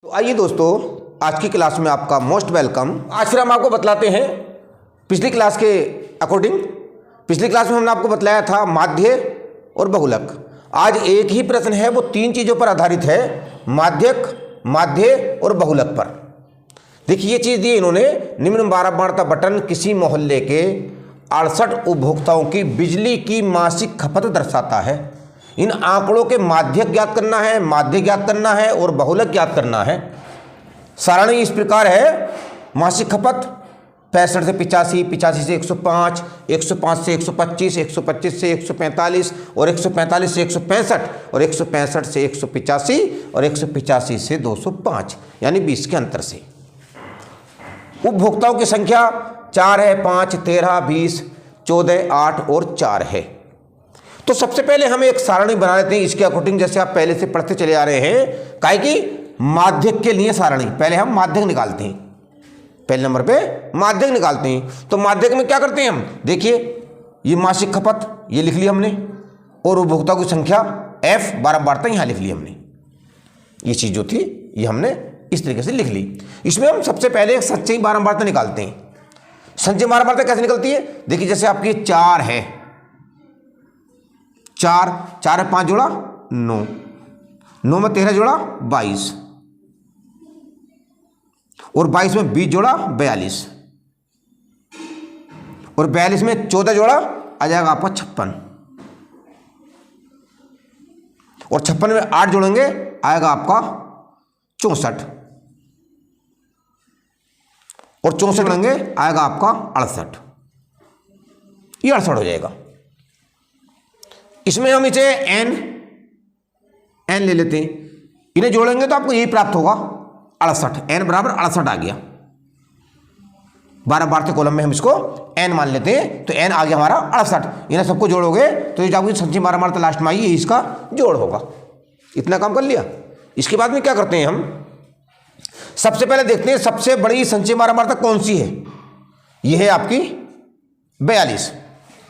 तो आइए दोस्तों, आज की क्लास में आपका मोस्ट वेलकम। आज फिर हम आपको बतलाते हैं पिछली क्लास के अकॉर्डिंग। पिछली क्लास में हमने आपको बतलाया था माध्य और बहुलक। आज एक ही प्रश्न है, वो तीन चीज़ों पर आधारित है, माध्यक, माध्य और बहुलक पर। देखिए ये चीज़ दी इन्होंने, निम्न बारंबारता बटन किसी मोहल्ले के 68 उपभोक्ताओं की बिजली की मासिक खपत दर्शाता है। इन आंकड़ों के माध्यक ज्ञात करना है, माध्य ज्ञात करना है और बहुलक ज्ञात करना है। सारणी इस प्रकार है, मासिक खपत 65 से 85, 85 से 105, 105 से 125, 125 से 145 और 145 से 165 और 165 से 185 और 185 से 205, यानी 20 के अंतर से। उपभोक्ताओं की संख्या 4 है, 5, 13, 20, 14, 8 और 4 है। तो सबसे पहले हम एक सारणी बना लेते हैं इसके अकॉर्डिंग, जैसे आप पहले से पढ़ते चले आ रहे हैं। काहे कि माध्यक के लिए सारणी, पहले हम माध्यक निकालते हैं, पहले नंबर पे माध्यक निकालते हैं। तो माध्यक में क्या करते हैं हम, देखिए ये मासिक खपत ये लिख लिया हमने, और उपभोक्ता की संख्या F बारंबारता यहाँ लिख ली हमने। ये चीज जो थी ये हमने इस तरीके से लिख ली। इसमें हम सबसे पहले संचयी बारंबारता निकालते हैं। संचयी बारंबारता कैसे निकलती है, देखिए जैसे आपकी 4 है, 4 है 5 जोड़ा 9, 9 में 13 जोड़ा 22 और 22 में 20 जोड़ा 42 और 42 में 14 जोड़ा आ जाएगा आपका 56 और 56 में 8 जोड़ेंगे आएगा आपका 64 और 64 जोड़ेंगे आएगा आपका 68। ये 68 हो जाएगा। इसमें हम इसे n ले लेते हैं, इन्हें जोड़ेंगे तो आपको यही प्राप्त होगा 68। n बराबर 68 आ गया। बारंबारता कॉलम में हम इसको n मान लेते हैं, तो n आ गया हमारा 68। इन्हें सबको जोड़ोगे तो ये जो संचयी बारंबारता लास्ट में आई है इसका जोड़ होगा। इतना काम कर लिया। इसके बाद में क्या करते हैं हम, सबसे पहले देखते हैं सबसे बड़ी संचयी बारंबारता कौन सी है। यह है आपकी 42।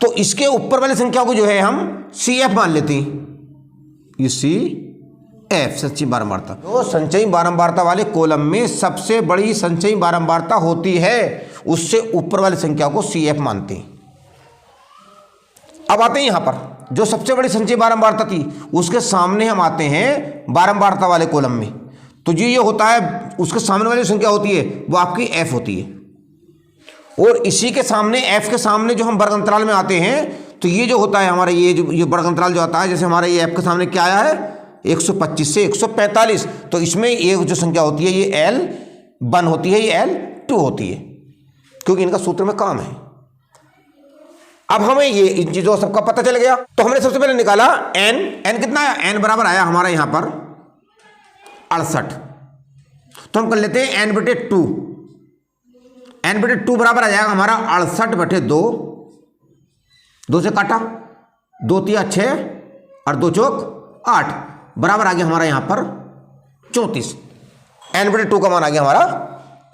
तो इसके ऊपर वाली संख्या को जो है हम CF मान लेते हैं। ये CF संचयी बारंबारता, तो संचयी बारंबारता वाले कॉलम में सबसे बड़ी संचयी बारंबारता होती है, उससे ऊपर वाली संख्या को CF मानते हैं। अब आते हैं यहां पर जो सबसे बड़ी संचयी बारंबारता थी उसके सामने हम आते हैं बारंबारता वाले कॉलम में। तो जो ये होता है उसके सामने वाली संख्या होती है वो आपकी F होती है, और इसी के सामने F के सामने जो हम वर्ग अंतराल में आते हैं तो ये जो होता है हमारा ये वर्ग अंतराल जो आता है, जैसे हमारा ये F के सामने क्या आया है 125 से 145, तो इसमें ये जो संख्या होती है ये L1 होती है, ये L2 होती है, क्योंकि इनका सूत्र में काम है। अब हमें ये इन चीजों सबका पता चल गया। तो हमने सबसे पहले निकाला n कितना आया, n बराबर आया हमारा यहां पर 68। तो हम कर लेते हैं n/2, n/2 बराबर आ जाएगा हमारा 68/2, 2 से काटा, 2 तिया 6 और 2 चौक 8 बराबर आ गया हमारा यहां पर 34। n/2 का मान आ गया हमारा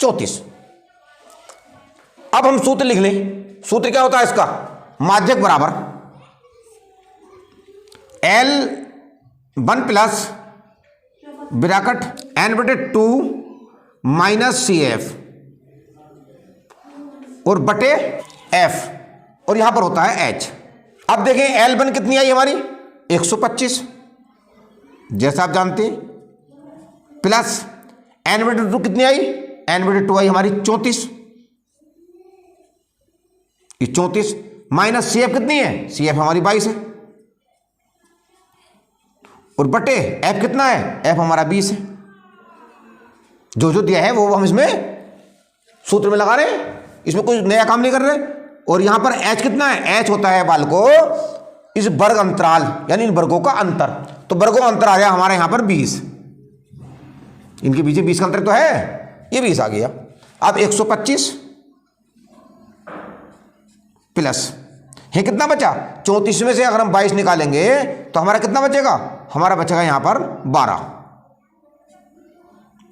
34। अब हम सूत्र लिख लें। सूत्र क्या होता है इसका, माध्यक बराबर L1 plus bracket n/2 minus CF और बटे F, और यहां पर होता है H। अब देखें L1 कितनी आई हमारी 125 जैसा आप जानते हैं, प्लस n/2 कितनी आई, n/2 आई हमारी 34, ये 34 माइनस CF कितनी है, CF हमारी 22 है, और बटे F कितना है, F हमारा 20 है। जो जो दिया है वो हम इसमें सूत्र में लगा रहे हैं, इसमें कोई नया काम नहीं कर रहे। और यहां पर H कितना है, H होता है बालको इस वर्ग अंतराल यानी इन वर्गों का अंतर। तो वर्गों का अंतर आ गया हमारे यहां पर 20, इनके बीच 20 का अंतर तो है, ये 20 आ गया। अब 125 प्लस है कितना बचा 34 में से अगर हम 22 निकालेंगे तो हमारा कितना बचेगा, हमारा बचेगा यहां पर 12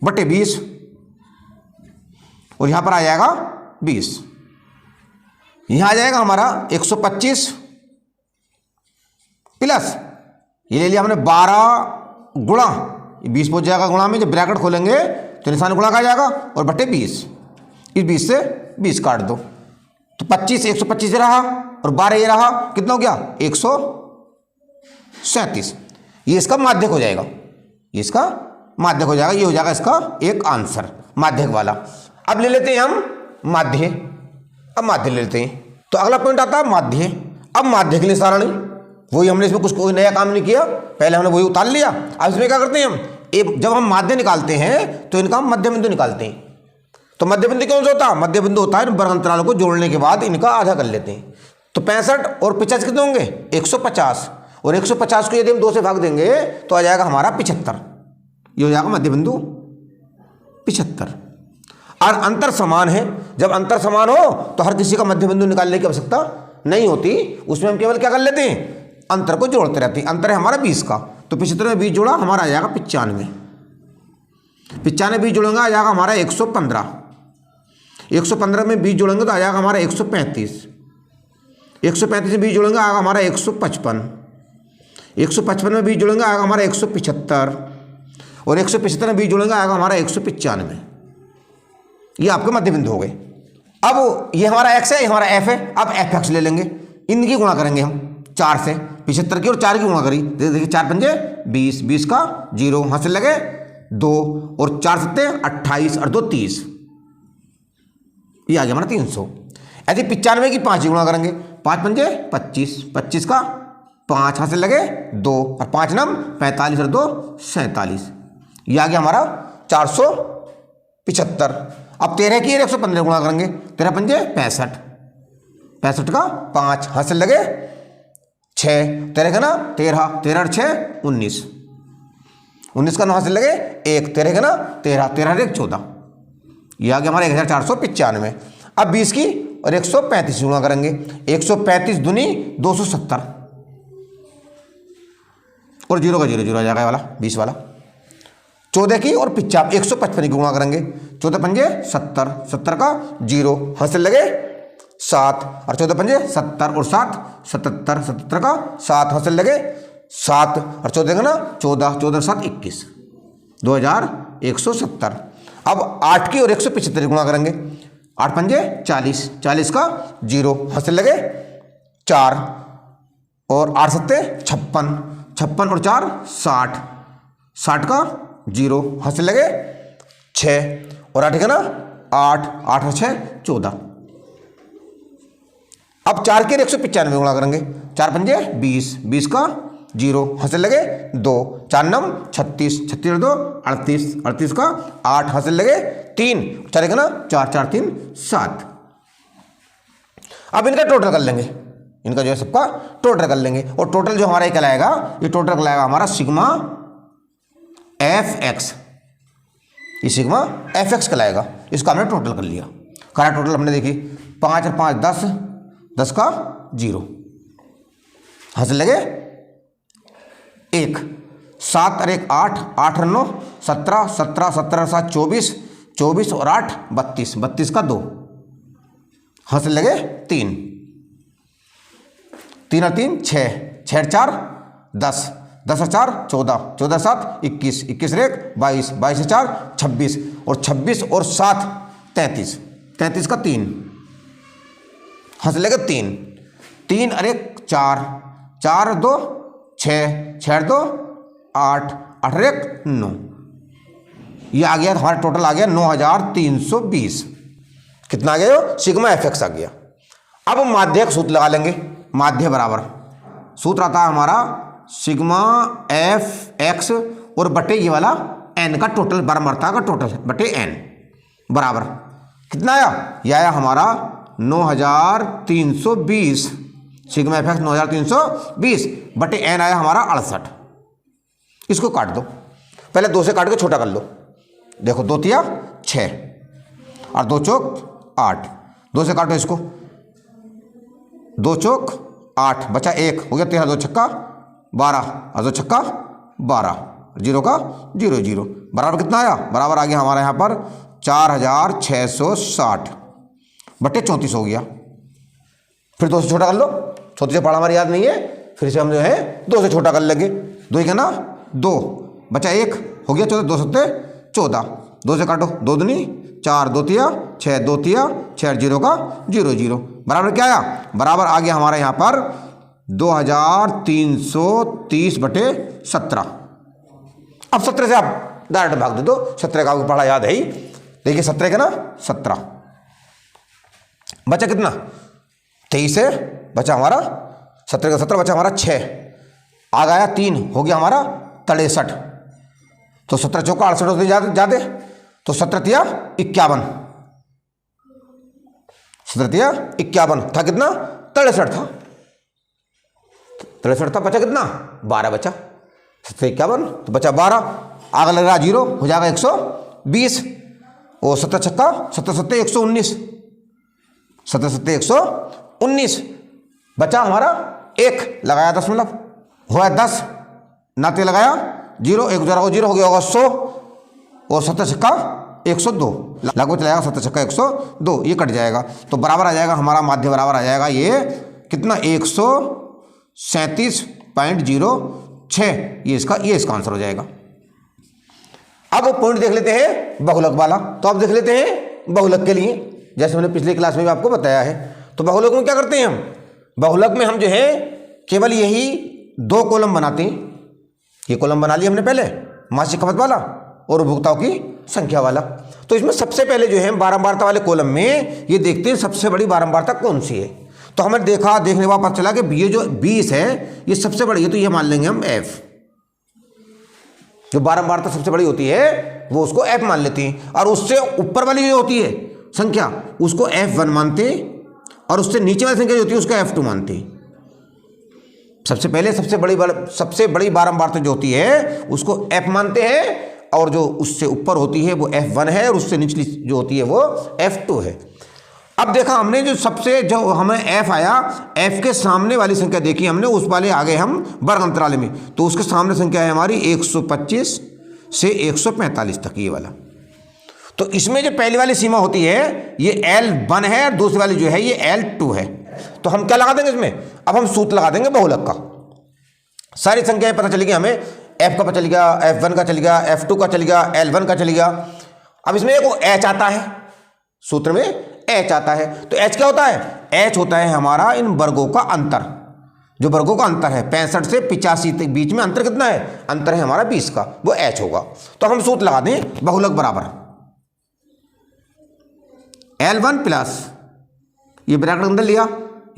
बटे 20, और यहां पर आ जाएगा 20, यहां आ जाएगा हमारा 125 प्लस ये ले लिया हमने 12 गुणा 20 पहुंच जाएगा गुणा में, जब ब्रैकेट खोलेंगे तो निशान गुणा का जाएगा और बटे 20, इस 20 से 20 काट दो तो 25, 125 रहा और 12 ये रहा, कितना हो गया 137। ये इसका माध्यक हो जाएगा, ये इसका माध्यक हो जाएगा, ये हो जाएगा इसका एक आंसर माध्यक वाला। अब ले लेते हैं हम माध्य, अब माध्य ले लेते हैं। तो अगला पॉइंट आता है माध्य। अब माध्य के लिए सारणी, वही हमने इसमें कुछ कोई नया काम नहीं किया, पहले हमने वही उतार लिया। अब इसमें क्या करते हैं हम, जब हम माध्य निकालते हैं तो इनका हम मध्य बिंदु निकालते हैं। तो मध्य बिंदु कौन सा होता है, मध्य बिंदु होता है इन वर्ग अंतरालों को जोड़ने के बाद इनका आधा कर लेते हैं। तो 65 और 50 कितने होंगे 150, और 150 को यदि हम 2 से भाग देंगे तो आ जाएगा हमारा 75, ये हो जाएगा मध्य बिंदु 75। और अंतर समान है, जब अंतर समान हो तो हर किसी का मध्य बिंदु निकालने की आवश्यकता नहीं होती, उसमें हम केवल क्या कर लेते हैं, अंतर को जोड़ते रहते हैं। अंतर है हमारा 20 का, तो 75 में 20 जोड़ा हमारा आ जाएगा 95, 95 20 जोड़ेंगे आ जाएगा हमारा 115, 115 में 20 जोड़ेंगे तो आ जाएगा हमारा 135, 135 में 20 जोड़ेंगे आएगा हमारा 155, 155 में 20 जोड़ेंगे आएगा हमारा 175, और 175 में 20 जोड़ेंगे आएगा हमारा 195। ये आपके मध्य बिंदु हो गए। अब ये हमारा x है, ये हमारा f है। अब fx ले लेंगे, इनकी गुणा करेंगे हम 4 से, 75 की और 4 की गुणा करी, देखिए 4 पंजे 20, 20 का 0 हाथ से लगे 2 और 4 सत्ते 28 और 2 30, ये आ गया हमारा 300। ऐसे 95 की 5 की गुणा करेंगे, 5 पंजे 25, 25 का 5 हाथ से लगे 2 और 5 नम 45 और 2 47, ये आ गया हमारा 475। अब 13 की 115 गुणा करेंगे, 13 पंजे 65, 65 का 5 हाथ से लगे 6, 13 का ना 13, 13 और 6 19, 19 का 9 हाथ से लगे 1, 13 का ना 13, 13 और 1 14, ये आ गया हमारा 1495। अब 20 की और 135 गुणा करेंगे, 135 दूनी 270 और 0 का 0 0 आ जाएगा वाला 20 वाला। 14 की और 155 की गुणा करेंगे, 14 पंजे 70, 70 का 0 हाथ से लगे 7 और 14 पंजे 70 और 7 77, 77 का 7 हाथ से लगे 7 और 14 का ना 14, 14 7 21, 2170। अब 8 की और 175 गुणा करेंगे, 8 पंजे 40, 40 का 0 हाथ से लगे 4 और 8 सत्ते 56, 56 और 4 60, 60 का 0 हाथ से लगे 6 और 8 का ना 8, 8 और 6 14। अब 4 के 195 गुणा करेंगे, 4 पंजे 20, 20 का 0 हाथ से लगे 2, 4 नम 36, 36 और 2 38, 38 का 8 हाथ से लगे 3, 4 का ना 4, 4 3 7। अब इनका टोटल कर लेंगे, इनका जो है सबका टोटल कर लेंगे, और टोटल जो हमारा कहलाएगा, ये टोटल कहलाएगा हमारा सिग्मा एफ एक्स, ये सिग्मा एफ एक्स कहलाएगा। इसका हमने टोटल कर लिया, करा टोटल हमने देखी 5 और 5 10, 10 का 0 हाथ से लगे 1, 7 और 1 8, 8 और 9 17, 17, 17 और 7 24, 24 और 8 32, 32 का 2 हाथ से लगे 3, 3 और 3 6, 6 और 4 10, 10 और 4 14, 14 7 21, 21 और 1 22, 22 और 4 26 और 26 और 7 33, 33 का 3 हाथ से लगे 3, 3 और 1 4, 4 और 2 6, 6 और 2 8, 8 और 1 9, ये आ गया हमारा टोटल आ गया 9320। कितना आ गया यो सिग्मा एफ एक्स आ गया। अब माध्यक सूत्र लगा लेंगे, माध्य बराबर सूत्र आता है हमारा सिग्मा एफ एक्स और बटे ये वाला एन का टोटल, बारंबारता का टोटल बटे एन बराबर कितना आया, यह आया हमारा 9320, सिग्मा एफ एक्स 9320 बटे एन आया हमारा 68। इसको काट दो, पहले 2 से काट के छोटा कर लो, देखो 2 तिया 6 और 2 चौक 8, 2 से काटो इसको, 2 चौक 8 बचा 1 हो गया 13, 2 छक्का 12 और 2 छक्का 12, 0 का 0 0 बराबर कितना आया, बराबर आ गया हमारे यहाँ पर 4660 बटे 34 हो गया। फिर 2 से छोटा कर लो, छोटे से पढ़ा हमारी याद नहीं है, फिर से हम जो है 2 से छोटा कर लेंगे, 2 का ना 2 बचा 1 हो गया 14, 2 सत्ते 14, 2 से काटो, 2 दूनी 4, 2 तिया 6, 2 तिया 6, 0 का 0 0 बराबर क्या आया, बराबर आ गया हमारा यहाँ पर 2330/17। अब 17 से आप डायरेक्ट भाग दे दो, 17 का आपको पढ़ा याद है ही। देखिए 17 का ना 17 बचा कितना, 23 से बचा हमारा 17 का 17 बचा हमारा 6, आ गया 3, हो गया हमारा 63। तो 17 चौका 68 होते जाते, तो 17 तिया 51, 17 तिया 51 था कितना, 63 था, 63 था, बचा कितना 12 बचा, 17 51 तो बचा 12, आगे लग रहा 0 हो जाएगा 120 और 17 छक्का 17 सत्ते 119, 17 सत्ते 119 बचा हमारा 1, लगाया दशमलव हुआ 10, नाते लगाया 0, 1 0 हो गया होगा 100 और 17 छक्का 102 लागू चलाएगा, 17 छक्का 102 ये कट जाएगा, तो बराबर आ जाएगा हमारा माध्य बराबर आ जाएगा ये कितना 137.06, ये इसका आंसर हो जाएगा। अब पॉइंट देख लेते हैं बहुलक वाला, तो आप देख लेते हैं बहुलक के लिए, जैसे मैंने पिछले क्लास में भी आपको बताया है। तो बहुलक में क्या करते हैं हम, बहुलक में हम जो है केवल यही 2 कॉलम बनाते हैं, ये कॉलम बना लिया हमने पहले मासिक खपत वाला और उपभोक्ताओं की संख्या वाला। तो इसमें सबसे पहले जो है बारंबारता वाले कॉलम में ये देखते हैं सबसे बड़ी बारंबारता कौन सी है। तो हमें देखने के बाद पता चला कि ये जो 20 है ये सबसे बड़ी है, तो ये मान लेंगे हम F, जो बारंबारता सबसे बड़ी होती है वो उसको F मान लेती हैं, और उससे ऊपर वाली जो होती है संख्या उसको F1 मानते हैं, और उससे नीचे वाली संख्या जो होती है उसको F2 मानते हैं। सबसे पहले सबसे बड़ी बारंबारता जो होती है उसको F मानते हैं, और जो उससे ऊपर होती है वो F1 है, और उससे निचली जो होती है वो F2 है। अब देखा हमने जो हमें F आया, F के सामने वाली संख्या देखी हमने, उस वाले आ गए हम वर्ग अंतराल में, तो उसके सामने संख्या है हमारी 125 से 145 तक ये वाला। तो इसमें जो पहली वाली सीमा होती है ये L1 है, और दूसरी वाली जो है ये L2 है। तो हम क्या लगा देंगे इसमें, अब हम सूत्र लगा देंगे बहुलक का। सारी संख्याएं पता चली गई हमें, F का पता चल गया, F1 का चल गया, F2 का चल गया, L1 का चल गया। अब इसमें एक H आता है, सूत्र में H आता है, तो H क्या होता है, H होता है हमारा इन वर्गों का अंतर, जो वर्गों का अंतर है 65 से 85 तक बीच में अंतर कितना है, अंतर है हमारा 20 का, वो H होगा। तो हम सूत्र लगा दें बहुलक बराबर L1 प्लस ये ब्रैकेट अंदर लिया,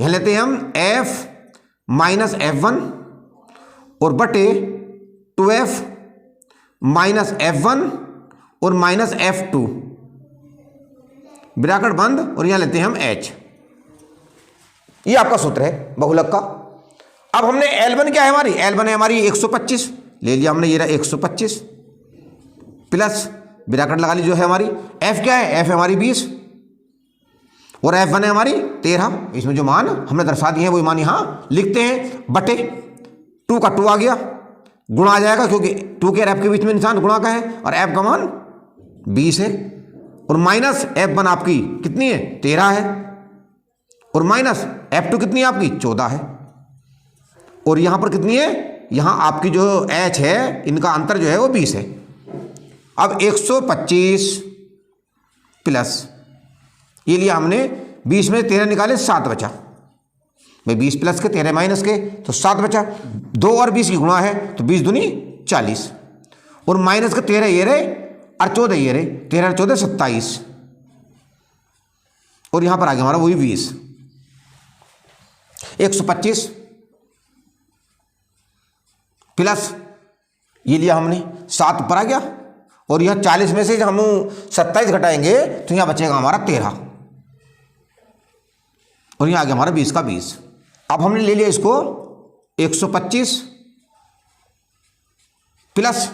यहां लेते हैं हम F माइनस F1 और बटे 2F माइनस F1 और माइनस F2, ब्रैकेट बंद, और यहां लेते हैं हम H। ये आपका सूत्र है बहुलक का। अब हमने L1 क्या है हमारी, L1 है हमारी 125, ले लिया हमने, ये रहा 125 प्लस ब्रैकेट लगा ली जो है हमारी, F क्या है, F है हमारी 20 और F1 है हमारी 13। इसमें जो मान हमने दर्शा दिए हैं वो मान यहां लिखते हैं, बटे 2 का 2 आ गया, गुणा आ जाएगा क्योंकि 2 के और F के बीच में निशान गुणा का है, और F का मान 20 है, और माइनस F1 आपकी कितनी है 13 है, और माइनस F2 कितनी है आपकी 14 है, और यहां पर कितनी है, यहां आपकी जो H है इनका अंतर जो है वो 20 है। अब 125 प्लस ये लिया हमने 20 में 13 निकाले 7 बचा, भाई 20 प्लस के 13 माइनस के तो 7 बचा, 2 और 20 की गुणा है तो 20 दूनी 40, और माइनस का 13 ये रहे और 14 ये रहे, 13 और 14 27, और यहां पर आ गया हमारा वही 20। 125 प्लस ये लिया हमने 7 ऊपर आ गया, और यहां 40 में से हम 27 घटाएंगे तो यहां बचेगा हमारा 13, और यहां आ गया हमारा 20 का 20। अब हमने ले लिया इसको 125 प्लस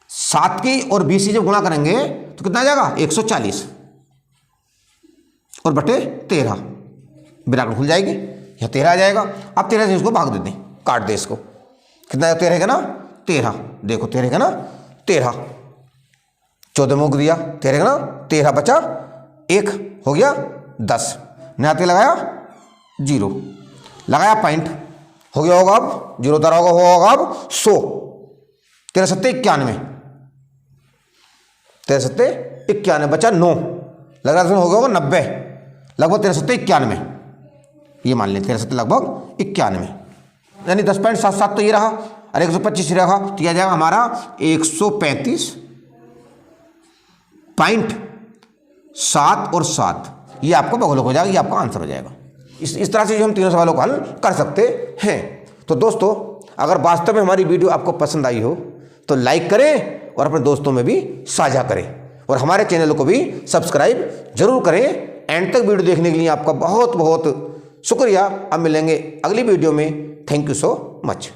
7 की और 20 की जब गुणा करेंगे तो कितना आ जाएगा 140, और बटे 13, ब्रैकेट खुल जाएगी, यह 13 आ जाएगा। अब 13 से इसको भाग देते हैं, काट दे इसको, कितना 13 का ना 13, देखो 13 का ना 13, 14 मुक दिया, 13 का ना 13 बचा 1 हो गया 10, न्याते लगाया 0, लगाया पॉइंट, हो गया होगा अब 0 तरह होगा अब 100, 13 सत्ते 91, 13 सत्ते 91 बचा 9, लग रहा हो गया 90, लगभग 13 सत्ते 91, ये मान लें 13 सत्ते लगभग 91, यानी 10.77 तो ये रहा और 125 रहा, तो यह जाएगा हमारा 135.7 और 7, ये आपको बहुलक हो जाएगा, ये आपका आंसर हो जाएगा। इस तरह से जो हम तीनों सवालों को हल कर सकते हैं। तो दोस्तों, अगर वास्तव में हमारी वीडियो आपको पसंद आई हो तो लाइक करें और अपने दोस्तों में भी साझा करें और हमारे चैनल को भी सब्सक्राइब जरूर करें। एंड तक वीडियो देखने के लिए आपका बहुत बहुत शुक्रिया। अब मिलेंगे अगली वीडियो में। Thank you so much.